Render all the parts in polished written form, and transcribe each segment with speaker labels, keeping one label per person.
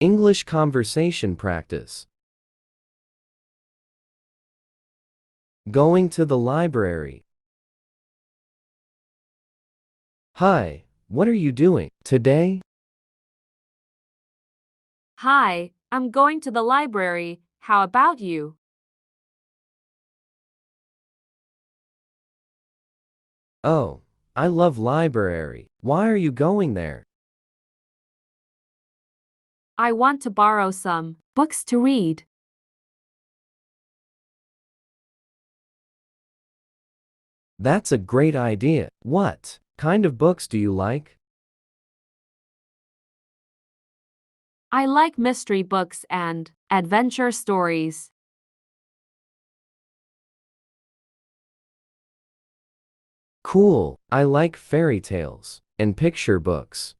Speaker 1: English conversation practice. Going to the library. Hi, what are you doing today?
Speaker 2: Hi, I'm going to the library. How about you?
Speaker 1: Oh, I love library. Why are you going there?
Speaker 2: I want to borrow some books to read.
Speaker 1: That's a great idea. What kind of books do you like?
Speaker 2: I like mystery books and adventure stories.
Speaker 1: Cool. I like fairy tales and picture books.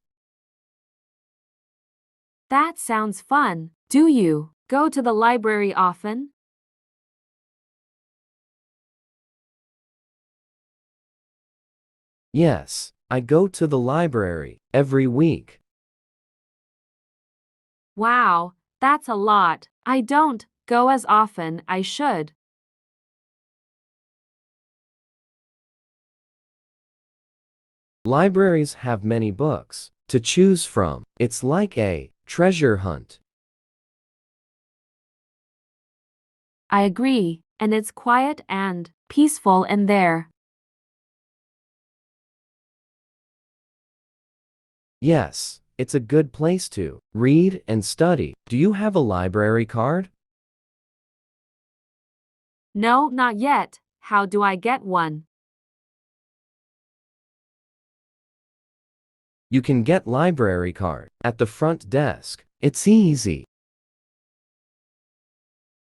Speaker 2: That sounds fun. Do you go to the library often?
Speaker 1: Yes, I go to the library every week.
Speaker 2: Wow, that's a lot. I don't go as often I should.
Speaker 1: Libraries have many books to choose from. It's like a treasure hunt.
Speaker 2: I agree, and it's quiet and peaceful in there.
Speaker 1: Yes, it's a good place to read and study. Do you have a library card?
Speaker 2: No, not yet. How do I get one?
Speaker 1: You can get library card at the front desk. It's easy.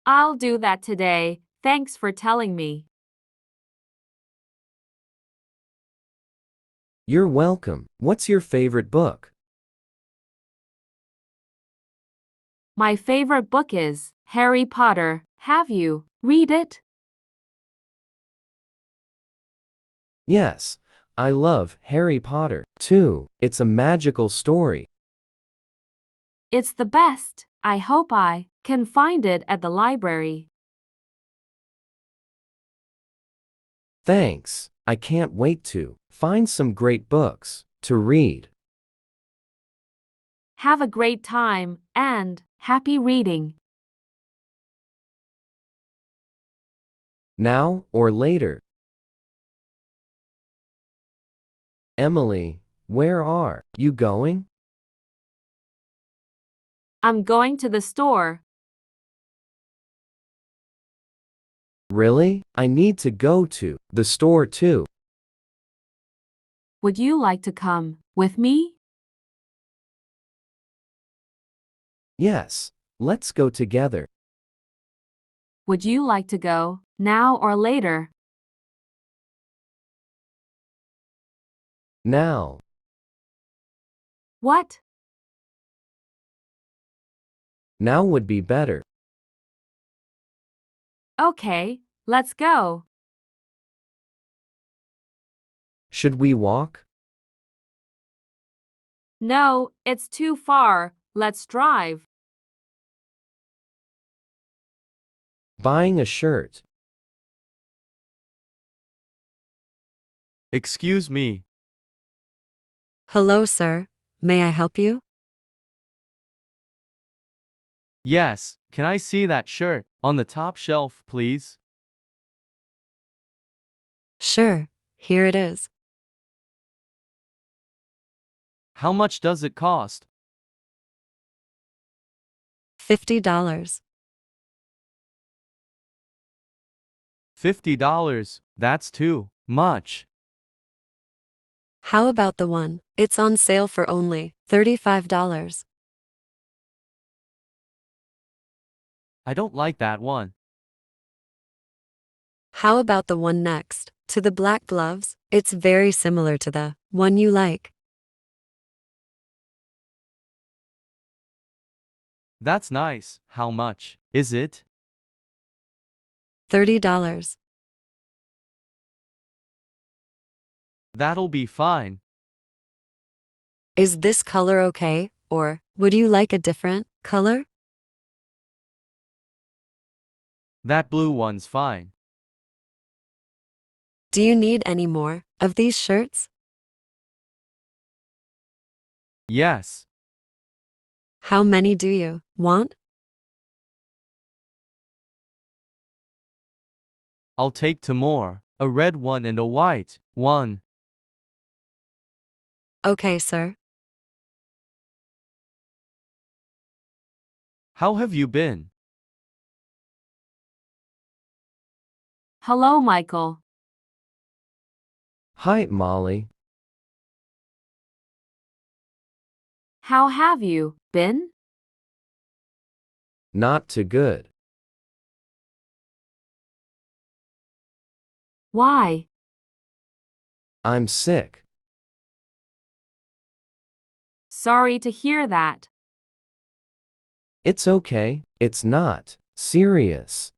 Speaker 2: I'll do that today. Thanks for telling me.
Speaker 1: You're welcome. What's your favorite book?
Speaker 2: My favorite book is Harry Potter. Have you read it?
Speaker 1: Yes, I love Harry Potter too. It's a magical story.
Speaker 2: It's the best. I hope I can find it at the library.
Speaker 1: Thanks. I can't wait to find some great books to read.
Speaker 2: Have a great time and happy reading.
Speaker 1: Now or later. Emily, where are you going?
Speaker 2: I'm going to the store.
Speaker 1: Really? I need to go to the store too.
Speaker 2: Would you like to come with me?
Speaker 1: Yes, let's go together.
Speaker 2: Would you like to go now or later?
Speaker 1: Now.
Speaker 2: What?
Speaker 1: Now would be better.
Speaker 2: Okay, let's go.
Speaker 1: Should we walk?
Speaker 2: No, it's too far. Let's drive.
Speaker 1: Buying a shirt.
Speaker 3: Excuse me.
Speaker 4: Hello, sir. May I help you?
Speaker 3: Yes, can I see that shirt on the top shelf, please?
Speaker 4: Sure, here it is.
Speaker 3: How much does it cost?
Speaker 4: $50.
Speaker 3: $50. That's too much.
Speaker 4: How about the one? It's on sale for only $35.
Speaker 3: I don't like that one.
Speaker 4: How about the one next to the black gloves? It's very similar to the one you like.
Speaker 3: That's nice. How much is it?
Speaker 4: $30.
Speaker 3: That'll be fine.
Speaker 4: Is this color okay, or would you like a different Color?
Speaker 3: That blue one's fine.
Speaker 4: Do you need any more of these shirts?
Speaker 3: Yes.
Speaker 4: How many do you want?
Speaker 3: I'll take two more. A red one and a white one.
Speaker 4: Okay, sir.
Speaker 3: How have you been?
Speaker 2: Hello, Michael.
Speaker 1: Hi, Molly.
Speaker 2: How have you been?
Speaker 1: Not too good.
Speaker 2: Why?
Speaker 1: I'm sick.
Speaker 2: Sorry to hear that.
Speaker 1: It's okay. It's not serious.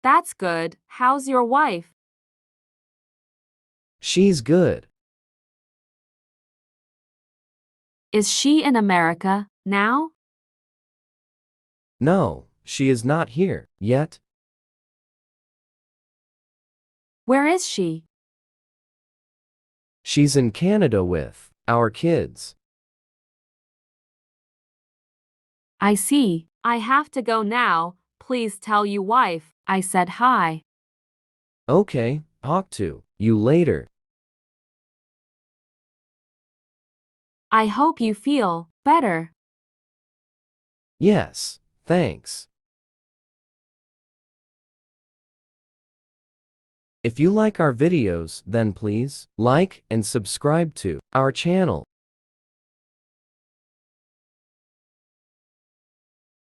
Speaker 2: That's good. How's your wife?
Speaker 1: She's good.
Speaker 2: Is she in America now?
Speaker 1: No, she is not here yet.
Speaker 2: Where is she?
Speaker 1: She's in Canada with our kids.
Speaker 2: I see. I have to go now. Please tell your wife I said hi.
Speaker 1: Okay, talk to you later.
Speaker 2: I hope you feel better.
Speaker 1: Yes, thanks. If you like our videos, then please like and subscribe to our channel.